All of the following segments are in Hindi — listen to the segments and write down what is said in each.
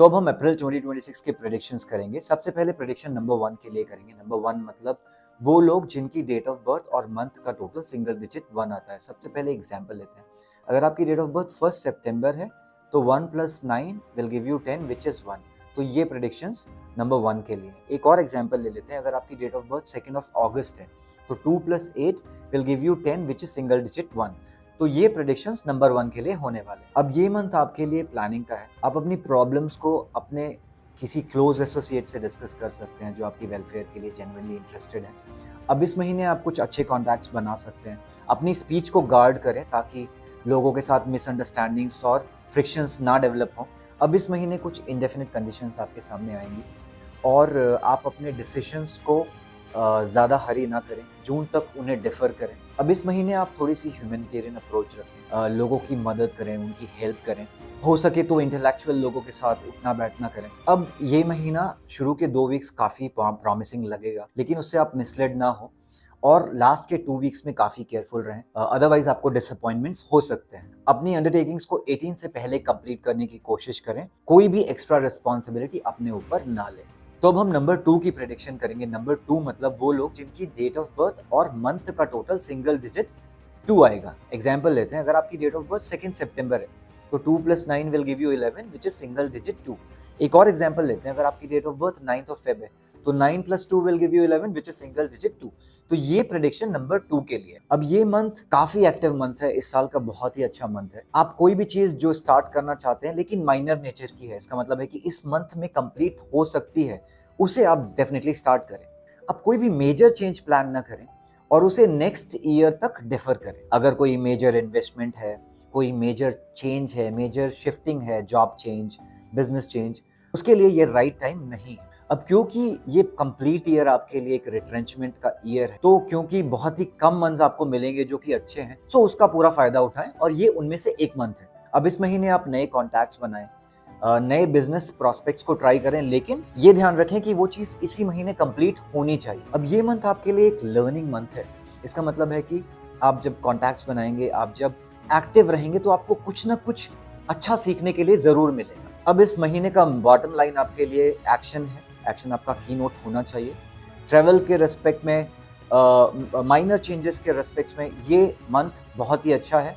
तो अब हम अप्रैल 2026 के प्रेडिक्शंस करेंगे। सबसे पहले प्रेडिक्शन नंबर 1 के लिए करेंगे। नंबर 1 मतलब वो लोग जिनकी डेट ऑफ बर्थ और मंथ का टोटल सिंगल डिजिट 1 आता है। सबसे पहले एग्जांपल लेते हैं। अगर आपकी डेट ऑफ बर्थ 1 सितंबर है तो 1 + 9 will give you 10 which is 1। तो ये प्रेडिक्शंस नंबर 1 के लिए। एक और एग्जांपल ले लेते हैं। अगर आपकी डेट ऑफ बर्थ 2 अगस्त है तो 2 + 8 will give you 10 which is single digit 1। तो ये प्रेडिक्शंस नंबर 1 के लिए होने वाले हैं। अब ये मंथ आपके लिए प्लानिंग का है। आप अपनी प्रॉब्लम्स को अपने किसी क्लोज एसोसिएट से डिस्कस कर सकते हैं जो आपकी वेलफेयर के लिए जेन्युइनली इंटरेस्टेड है। अब इस महीने आप कुछ अच्छे कॉन्टैक्ट्स बना सकते हैं। अपनी स्पीच को गार्ड करें ताकि लोगों के साथ मिसअंडरस्टैंडिंग्स और फ्रिक्शंस ना डेवलप हों। अब इस महीने कुछ इंडेफिनिट कंडीशंस आपके सामने आएंगी और आप अपने डिसीजंस को ज़्यादा हरी ना करें, जून तक उन्हें डिफ़र करें। अब इस महीने आप थोड़ी सी ह्यूमैनिटेरियन अप्रोच रखें, लोगों की मदद करें, उनकी हेल्प करें। हो सके तो इंटेलेक्चुअल लोगों के साथ उठना बैठना करें। अब ये महीना शुरू के 2 वीक्स काफ़ी प्रॉमिसिंग लगेगा, लेकिन उससे आप मिसलेड ना हो और लास्ट के 2 वीक्स में काफ़ी केयरफुल रहें, अदरवाइज आपको डिसअपॉइंटमेंट्स हो सकते हैं। अपनी अंडरटेकिंग्स को 18 से पहले कंप्लीट करने की कोशिश करें। कोई भी एक्स्ट्रा रिस्पॉन्सिबिलिटी अपने ऊपर ना लें। तो अब हम नंबर 2 की प्रेडिक्शन करेंगे। नंबर 2 मतलब वो लोग जिनकी डेट ऑफ बर्थ और मंथ का टोटल सिंगल डिजिट 2 आएगा। एग्जांपल लेते हैं। अगर आपकी डेट ऑफ बर्थ 2 सितंबर है तो 2 + 9 will give you 11 which is single digit 2। एक और एग्जांपल लेते हैं। अगर आपकी डेट ऑफ बर्थ 9 फेब है तो 9 + 2 will give you 11 which is single digit 2। तो ये प्रेडिक्शन नंबर 2 के लिए। अब ये मंथ काफी एक्टिव मंथ है, इस साल का बहुत ही अच्छा मंथ है। आप कोई भी चीज जो स्टार्ट करना चाहते हैं लेकिन माइनर नेचर की है, इसका मतलब है कि इस मंथ में कंप्लीट हो सकती है, उसे आप डेफिनेटली स्टार्ट करें। अब कोई भी मेजर चेंज प्लान ना करें और उसे नेक्स्ट ईयर तक डिफर करें। अगर कोई मेजर इन्वेस्टमेंट है, कोई मेजर चेंज है, मेजर शिफ्टिंग है, जॉब चेंज, बिजनेस चेंज, उसके लिए ये राइट टाइम नहीं है। अब क्योंकि ये कंप्लीट ईयर आपके लिए एक रिट्रेंचमेंट का ईयर है, तो क्योंकि बहुत ही कम मंथ्स आपको मिलेंगे जो कि अच्छे हैं, सो उसका पूरा फायदा उठाएं और ये उनमें से एक मंथ है। अब इस महीने आप नए कॉन्टैक्ट्स बनाएं, नए बिजनेस प्रोस्पेक्ट्स को ट्राई करें, लेकिन ये ध्यान रखें कि वो चीज इसी महीने कंप्लीट होनी चाहिए। अब ये मंथ आपके लिए एक लर्निंग मंथ है। इसका मतलब है कि आप जब कॉन्टैक्ट्स बनाएंगे, आप जब एक्टिव रहेंगे तो आपको कुछ ना कुछ अच्छा सीखने के लिए जरूर मिलेगा। अब इस महीने का बॉटम लाइन आपके लिए एक्शन है। एक्शन आपका की नोट होना चाहिए। ट्रेवल के रेस्पेक्ट में, माइनर चेंजेस के रेस्पेक्ट में ये मंथ बहुत ही अच्छा है।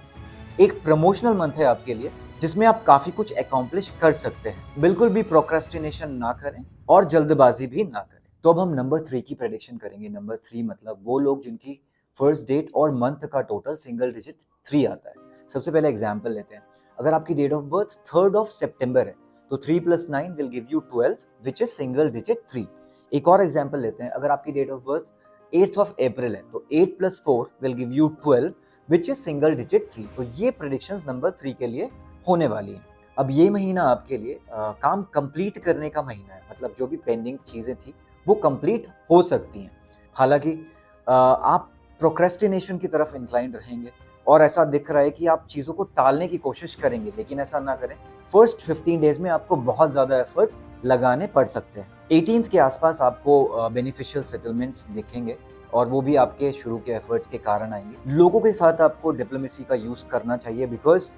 एक प्रमोशनल मंथ है आपके लिए जिसमें आप काफी कुछ अकॉम्प्लिश कर सकते हैं। बिल्कुल भी प्रोक्रेस्टिनेशन ना करें और जल्दबाजी भी ना करें। तो अब हम नंबर 3 की प्रेडिक्शन करेंगे। नंबर 3 मतलब वो लोग जिनकी फर्स्ट डेट और मंथ का टोटल सिंगल डिजिट 3 आता है। सबसे पहले एग्जांपल लेते हैं। अगर आपकी डेट ऑफ बर्थ 3 सितंबर है तो 3 + 9 will give you 12 which is single digit 3। एक और एग्जांपल लेते हैं। अगर आपकी डेट ऑफ बर्थ 8 अप्रैल है तो 8 + 4 will give you 12 which is single digit 3। तो ये प्रेडिक्शंस नंबर 3 के लिए होने वाली है। अब ये महीना आपके लिए काम कंप्लीट करने का महीना है। मतलब जो भी पेंडिंग चीजें थी वो कंप्लीट हो सकती हैं। हालांकि आप प्रोक्रेस्टिनेशन की तरफ इंक्लाइंड रहेंगे और ऐसा दिख रहा है कि आप चीजों को टालने की कोशिश करेंगे, लेकिन ऐसा ना करें। फर्स्ट 15 डेज में आपको बहुत ज्यादा एफर्ट लगाने पड़ सकते हैं। 18th के आसपास आपको बेनिफिशियल सेटलमेंट्स दिखेंगे और वो भी आपके शुरू के एफर्ट्स के कारण आएंगे। लोगों के साथ आपको डिप्लोमेसी का यूज करना चाहिए बिकॉज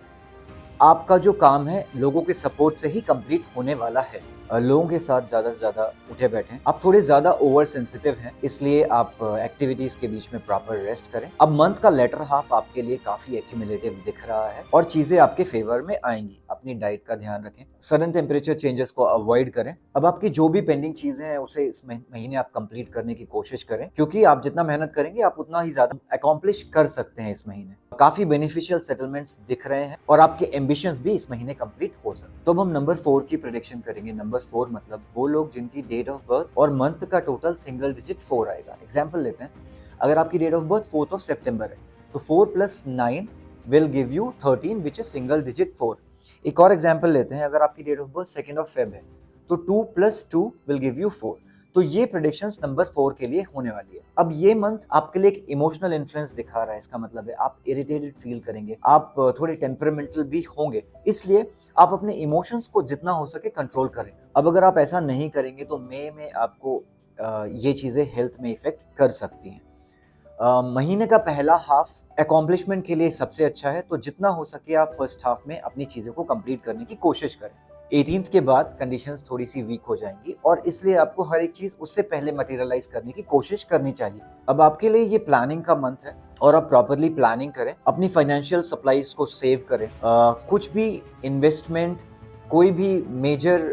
आपका जो काम है लोगों के सपोर्ट से ही कंप्लीट होने वाला है। लोगों के साथ ज्यादा से ज्यादा उठे बैठें। आप थोड़े ज्यादा ओवर सेंसिटिव हैं, इसलिए आप एक्टिविटीज के बीच में प्रॉपर रेस्ट करें। अब मंथ का लेटर हाफ आपके लिए काफी एक्यूमुलेटिव दिख रहा है और चीजें आपके फेवर में आएंगी। अपनी डाइट का ध्यान रखें, सडन टेम्परेचर चेंजेस को अवॉइड करें। अब आपकी जो भी पेंडिंग चीजें हैं उसे इस महीने आप कंप्लीट करने की कोशिश करें, क्योंकि आप जितना मेहनत करेंगे आप उतना ही ज्यादा अकॉम्प्लिश कर सकते हैं। इस महीने काफी बेनिफिशियल सेटलमेंट्स दिख रहे हैं और आपके एम्बिशंस भी इस महीने कंप्लीट हो सकते हैं। तो अब हम नंबर 4 की प्रेडिक्शन करेंगे। नंबर 4 मतलब वो लोग जिनकी डेट ऑफ बर्थ और मंथ का टोटल सिंगल डिजिट 4 आएगा। एग्जांपल लेते हैं। अगर आपकी डेट ऑफ बर्थ 4 सितंबर है तो 4 + 9 will give you 13 which is single digit 4। एक और एग्जांपल लेते हैं। अगर आपकी डेट ऑफ बर्थ 2 फेब है तो 2 + 2 विल गिव यू 4। तो ये प्रेडिक्शंस नंबर 4 के लिए होने वाली है। अब ये मंथ आपके लिए एक इमोशनल इन्फ्लुएंस दिखा रहा है। इसका मतलब है आप इरिटेटेड फील करेंगे, आप थोड़े टेम्परामेंटल भी होंगे, इसलिए आप अपने इमोशंस को जितना हो सके कंट्रोल करें। अब अगर आप ऐसा नहीं करेंगे तो मई में आपको ये चीजें हेल्थ में इफेक्ट कर सकती हैं। महीने का पहला हाफ अकॉम्प्लिशमेंट के लिए सबसे अच्छा है, तो जितना हो सके आप फर्स्ट हाफ में अपनी चीज़ों को कंप्लीट करने की कोशिश करें। 18th के बाद कंडीशंस थोड़ी सी वीक हो जाएंगी और इसलिए आपको हर एक चीज उससे पहले मटेरियलाइज करने की कोशिश करनी चाहिए। अब आपके लिए ये प्लानिंग का मंथ है और आप प्रॉपरली प्लानिंग करें, अपनी फाइनेंशियल सप्लाईज को सेव करें, कुछ भी इन्वेस्टमेंट, कोई भी मेजर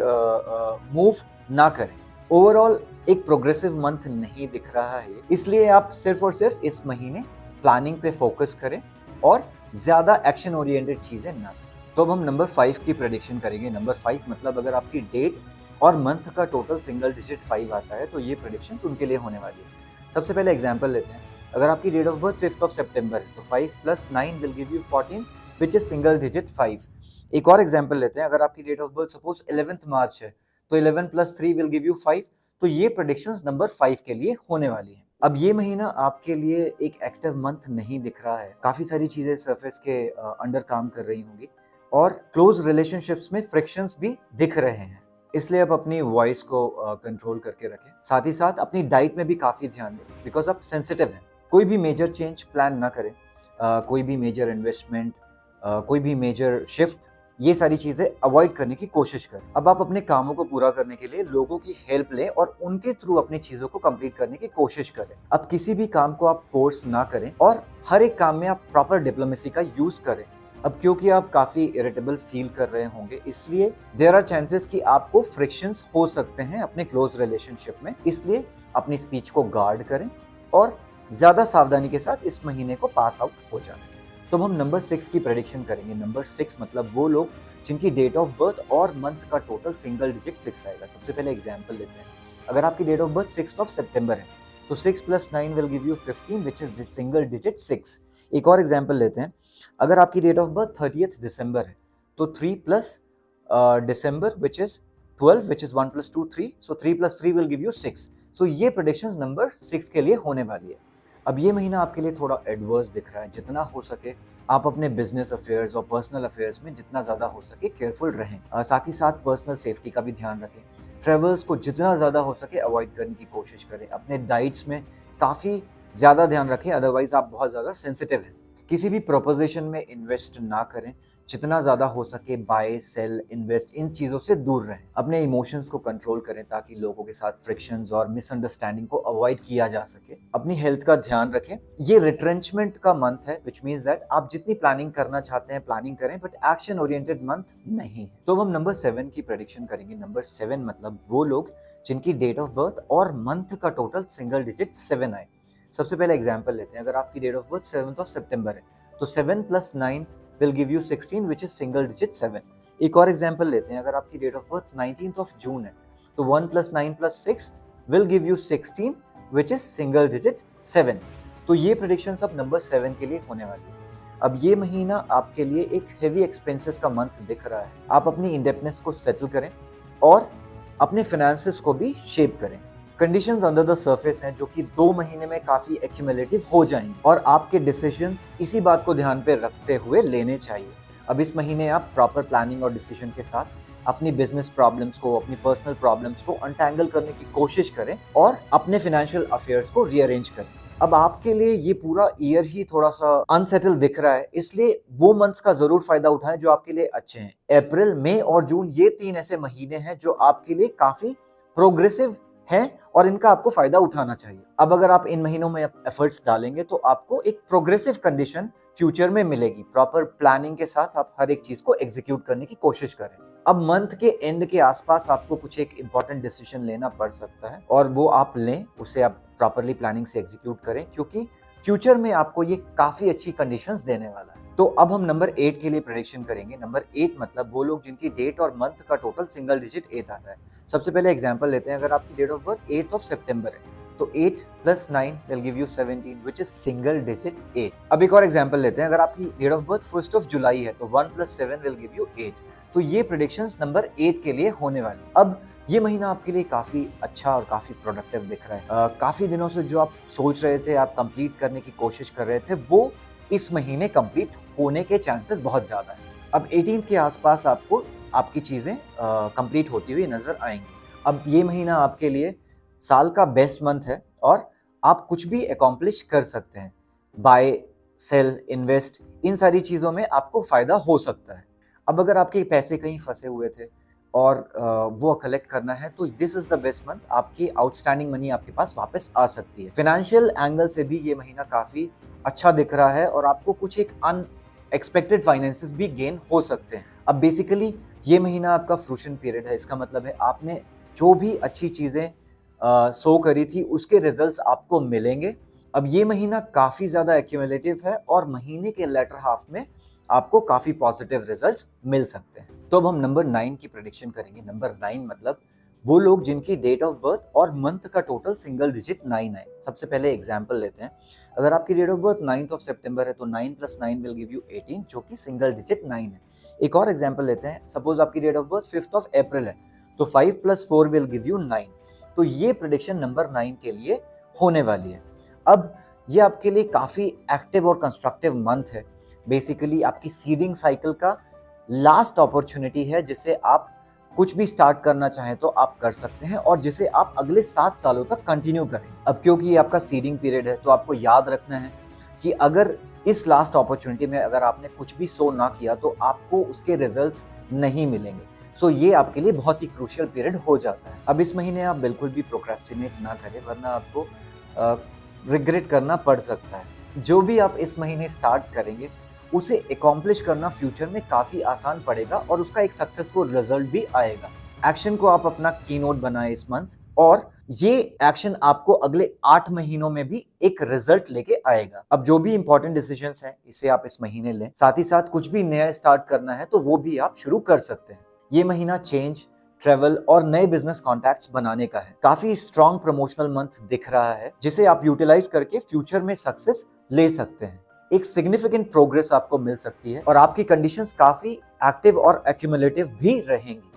मूव ना करें। ओवरऑल एक प्रोग्रेसिव मंथ नहीं दिख रहा है, इसलिए आप सिर्फ और सिर्फ इस महीने प्लानिंग पे फोकस करें और ज्यादा एक्शन ओरिएंटेड चीजें ना करें। तो अब हम नंबर 5 की प्रेडिक्शन करेंगे। नंबर 5 मतलब अगर आपकी डेट और मंथ का टोटल सिंगल डिजिट 5 आता है तो ये प्रेडिक्शंस उनके लिए होने वाली है। सबसे पहले एग्जांपल लेते हैं। अगर आपकी date of birth 5th of सितंबर है तो 5 + 9 will give you 14 which is single digit 5। एक और एग्जांपल लेते हैं। अगर आपकी date of birth suppose 11th March है तो 11 + 3 विल गिव यू 5। तो ये प्रेडिक्शंस नंबर 5 के लिए होने वाली है। अब ये महीना आपके लिए एक एक्टिव मंथ नहीं दिख रहा है, काफी सारी चीजें सरफेस के अंडर काम कर रही होंगी और क्लोज रिलेशनशिप्स में फ्रिक्शंस भी दिख रहे हैं, इसलिए आप अपनी वॉइस को कंट्रोल करके रखें। साथ ही साथ अपनी डाइट में भी काफी ध्यान दें बिकॉज आप सेंसिटिव हैं। कोई भी मेजर चेंज प्लान ना करें, कोई भी मेजर इन्वेस्टमेंट, कोई भी मेजर शिफ्ट, ये सारी चीजें अवॉइड करने की कोशिश करें। अब आप अपने कामों को पूरा करने के लिए लोगों की हेल्प लें और उनके थ्रू अपनी चीजों को कंप्लीट करने की कोशिश करें। अब किसी भी काम को आप फोर्स ना करें और हर एक काम में आप प्रॉपर डिप्लोमेसी का यूज करें। अब क्योंकि आप काफी इरिटेबल फील कर रहे होंगे, इसलिए देयर आर चांसेस कि आपको फ्रिक्शंस हो सकते हैं अपने क्लोज रिलेशनशिप में, इसलिए अपनी स्पीच को गार्ड करें और ज्यादा सावधानी के साथ इस महीने को पास आउट हो जाए। तो हम नंबर 6 की प्रेडिक्शन करेंगे। नंबर 6 मतलब वो लोग जिनकी डेट ऑफ बर्थ और मंथ का टोटल सिंगल डिजिट 6 आएगा। सबसे पहले एग्जांपल लेते हैं। अगर आपकी date of birth 6th of सितंबर है तो 6 + 9 will give you 15 which is single digit 6। एक और एग्जांपल लेते हैं। अगर आपकी डेट ऑफ बर्थ 30th दिसंबर है तो 3 + दिसंबर which is 12 which is 1 + 2 3, so 3 + 3 will give you 6। So ये प्रेडिक्शंस नंबर 6 के लिए होने वाली है। अब ये महीना आपके लिए थोड़ा एडवर्स दिख रहा है। जितना हो सके आप अपने बिजनेस अफेयर्स और पर्सनल अफेयर्स में जितना ज़्यादा हो सके केयरफुल रहें। साथ ही साथ पर्सनल सेफ्टी का भी ध्यान रखें। ट्रेवल्स को जितना ज़्यादा हो सके अवॉइड करने की कोशिश करें। अपने डाइट्स में काफ़ी ज़्यादा ध्यान रखें, अदरवाइज आप बहुत ज़्यादा सेंसिटिव हैं। किसी भी प्रोपोजिशन में इन्वेस्ट ना करें। जितना ज़्यादा हो सके बाय, सेल, इन्वेस्ट, इन चीज़ों से दूर रहें। अपने इमोशंस को कंट्रोल करें ताकि लोगों के साथ फ्रिक्शंस और मिसअंडरस्टैंडिंग को अवॉइड किया जा सके। अपनी हेल्थ का ध्यान रखें। ये रिट्रेंचमेंट का मंथ है, विच मीन्स दैट आप जितनी प्लानिंग करना चाहते हैं प्लानिंग करें, बट एक्शन ओरिएंटेड मंथ नहीं है। तो हम नंबर 7 की प्रेडिक्शन करेंगे। नंबर 7 मतलब वो लोग जिनकी डेट ऑफ बर्थ और मंथ का टोटल सिंगल डिजिट 7 आए। सबसे पहले एग्जाम्पल लेते हैं। अगर आपकी date of birth 7th of सितंबर है तो 7 + 9 will give you 16 which is single digit 7। एक और एग्जांपल लेते हैं। अगर आपकी date of birth 19th of June है तो 1 + 9 + 6 will give you 16 which is single digit 7। तो ये प्रेडिक्शंस अब नंबर 7 के लिए होने वाली है। अब ये महीना आपके लिए एक हेवी एक्सपेंसेस का मंथ दिख रहा है। आप अपनी इंडेप्टनेस को सेटल करें और अपने फाइनेंसेस को भी शेप करें। कंडीशंस अंडर द सरफेस हैं जो कि 2 महीने में काफी एक्यूमुलेटिव हो जाएंगे और आपके डिसीजंस इसी बात को ध्यान पे रखते हुए लेने चाहिए। अब इस महीने आप प्रॉपर प्लानिंग और डिसीजन के साथ अपनी बिजनेस प्रॉब्लम्स को, अपनी पर्सनल प्रॉब्लम्स को अनटैंगल करने की कोशिश करें और अपने फाइनेंशियल अफेयर्स को रीअरेंज करें। अब आपके लिए ये पूरा ईयर ही थोड़ा सा अनसेटल दिख रहा है, इसलिए वो मंथ्स का जरूर फायदा उठाएं जो आपके लिए अच्छे हैं। अप्रैल, मई और जून ये 3 ऐसे महीने हैं जो आपके लिए काफी प्रोग्रेसिव हैं और इनका आपको फायदा उठाना चाहिए। अब अगर आप इन महीनों में एफर्ट्स डालेंगे तो आपको एक प्रोग्रेसिव कंडीशन फ्यूचर में मिलेगी। प्रॉपर प्लानिंग के साथ आप हर एक चीज को एग्जीक्यूट करने की कोशिश करें। अब मंथ के एंड के आसपास आपको कुछ एक इंपॉर्टेंट डिसीजन लेना पड़ सकता है और वो आप लें, उसे आप प्रॉपरली प्लानिंग से एग्जीक्यूट करें क्योंकि फ्यूचर में आपको ये काफी अच्छी कंडीशंस देने वाला है। तो अब हम नंबर 8 के लिए प्रेडिक्शन करेंगे। नंबर 8 मतलब वो लोग जिनकी डेट और मंथ का टोटल सिंगल डिजिट 8 आता है। सबसे पहले एग्जांपल लेते हैं। अगर आपकी date of birth 8th of सितंबर है तो 8 + 9 will give you 17 which is single digit 8। अब एक और एग्जांपल लेते हैं। अगर आपकी date of birth 1st of जुलाई है तो 1 + 7 विल गिव यू 8। तो ये प्रेडिक्शंस नंबर 8 के लिए होने वाली है। अब ये महीना आपके लिए काफी अच्छा और काफी प्रोडक्टिव दिख रहा है। काफी दिनों से जो आप सोच रहे थे, आप कंप्लीट करने की कोशिश कर रहे थे, वो इस महीने कंप्लीट होने के चांसेस बहुत ज्यादा है। अब 18th के आसपास आपको आपकी चीजें कंप्लीट होती हुई नजर आएंगी। अब ये महीना आपके लिए साल का बेस्ट मंथ है और आप कुछ भी अकॉम्प्लिश कर सकते हैं। बाय, सेल, इन्वेस्ट, इन सारी चीजों में आपको फायदा हो सकता है। अब अगर आपके पैसे कहीं फंसे हुए थे, और वो कलेक्ट करना है, तो this is the best month. आपकी आउटस्टैंडिंग मनी आपके पास वापस आ सकती है। फाइनेंशियल एंगल से भी ये महीना काफी अच्छा दिख रहा है और आपको कुछ एक अनएक्सपेक्टेड फाइनेंसेस भी गेन हो सकते हैं। अब बेसिकली ये महीना आपका फ्रूशन पीरियड है। इसका मतलब है आपने जो भी अच्छी चीजें सो करी थी उसके रिजल्ट्स आपको मिलेंगे। अब ये महीना काफी ज्यादा एक्यूमुलेटिव है और महीने के लेटर हाफ में आपको काफी पॉजिटिव रिजल्ट्स मिल सकते हैं। तो अब हम नंबर 9 की प्रेडिक्शन करेंगे। नंबर 9 मतलब वो लोग जिनकी डेट ऑफ बर्थ और मंथ का टोटल सिंगल डिजिट 9 है। सबसे पहले एग्जांपल लेते हैं। अगर आपकी date of birth 9th of सितंबर है तो 9 + 9 विल गिव यू 18, जो कि सिंगल डिजिट 9 है। एक और एग्जांपल लेते हैं। सपोज आपकी date of birth 5th of April है तो 5 + 4 विल गिव यू 9। तो ये प्रेडिक्शन नंबर 9 के लिए होने वाली है। अब ये आपके लिए काफी एक्टिव और कंस्ट्रक्टिव मंथ है। बेसिकली आपकी सीडिंग साइकिल का लास्ट अपॉर्चुनिटी है, जिसे आप कुछ भी स्टार्ट करना चाहें तो आप कर सकते हैं और जिसे आप अगले 7 सालों तक कंटिन्यू करें। अब क्योंकि ये आपका सीडिंग पीरियड है तो आपको याद रखना है कि अगर इस लास्ट अपॉर्चुनिटी में अगर आपने कुछ भी सो ना किया तो आपको उसके रिजल्ट्स नहीं मिलेंगे। सो ये आपके लिए बहुत ही क्रूशियल पीरियड हो जाता है। अब इस महीने आप बिल्कुल भी प्रोक्रेस्टिनेट ना करें, वरना आपको रिग्रेट करना पड़ सकता है। जो भी आप इस महीने स्टार्ट करेंगे उसे अकॉम्प्लिश करना फ्यूचर में काफी आसान पड़ेगा और उसका एक सक्सेसफुल रिजल्ट भी आएगा। एक्शन को आप अपना कीनोट बनाएं इस मंथ, और ये एक्शन आपको अगले 8 महीनों में भी एक रिजल्ट लेके आएगा। अब जो भी इंपॉर्टेंट डिसीजंस हैं इसे आप इस महीने लें। साथ ही साथ कुछ भी नया स्टार्ट करना है तो वो भी आप शुरू कर सकते हैं। ये महीना चेंज, ट्रेवल और नए बिजनेस कॉन्टैक्ट्स बनाने का है। काफी स्ट्रॉन्ग प्रमोशनल मंथ दिख रहा है जिसे आप यूटिलाइज करके फ्यूचर में सक्सेस ले सकते हैं। एक सिग्निफिकेंट प्रोग्रेस आपको मिल सकती है और आपकी कंडीशंस काफी एक्टिव और एक्यूमुलेटिव भी रहेंगी।